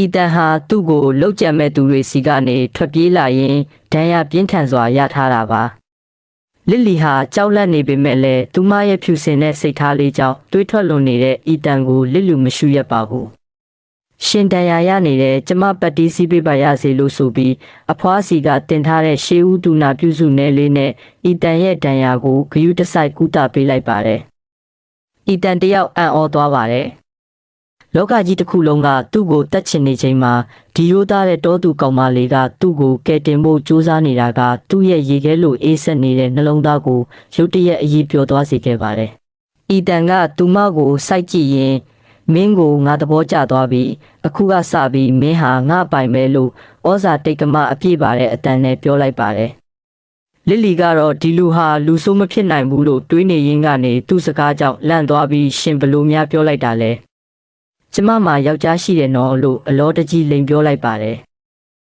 ဤတန်ဟာသူ့ကိုလှုပ်ကြံမဲ့သူတွေစီကနေထွက်ပြေးလာရင်ဒဏ်ရာပြင်းထန်စွာရထားတာပါလစ်လီဟာကြောက်လန့်နေပေမဲ့လည်းသူမရဲ့ဖြူစင်တဲ့စိတ်ထားလေးကြောင့်တွေးထွက်လွန်နေတဲ့ဤတန်ကိုလစ်လူမရှုရက်ပါဘူးရှင်ဒဏ်ရာရနေတဲ့ကျမပတ်တီးစီးပေးပါရစေလို့ဆိုပြီးအဖွားစီကတင်ထားတဲ့ရှေးဦးဒူနာပြုစုနေလေးနဲ့ဤတန်ရဲ့ဒဏ်ရာကိုဂယုတစိုက်ကုသပေးလိုက်ပါတယ်ဤတန်တယောက်အံ့ဩသွားပါတယ်လောကကြီးတစ်ခုလုံးကသူ့ကိုတတ်ချင်နေချိန်မှာဒီရိုးသားတဲ့တောသူကောင်မလေးကသူ့ကိုကယ်တင်ဖို့ကြိုးစားနေတာကသူ့ရဲ့ရေခဲလိုအေးဆက်နေတဲ့နှလုံးသားကိုရုတ်တရက်အရေးပျော်သွားစေခဲ့ပါတယ်။ဤတန်ကသူမကိုစိုက်ကြည့်ရင်မင်းကိုငါသဘောကျသွားပြီအခုကစပြီးမင်းဟာငါပိုင်ပဲလို့ဩဇာတိတ်ကမအပြည့်ပါတဲ့အတန်နဲ့ပြောလိုက်ပါတယ်။လစ်လီကတော့ဒီလူဟာလူဆိုးမဖြစ်နိုင်ဘူးလို့တွေးနေရင်းကနေသူ့စကားကြောင့်လန့်သွားပြီးရှင်ဘလို့များပြောလိုက်တာလဲ။ကျမမှာယောက်ျားရှိတယ်နော်လို့အလောတကြီးလိန်ပြောလိုက်ပါတယ်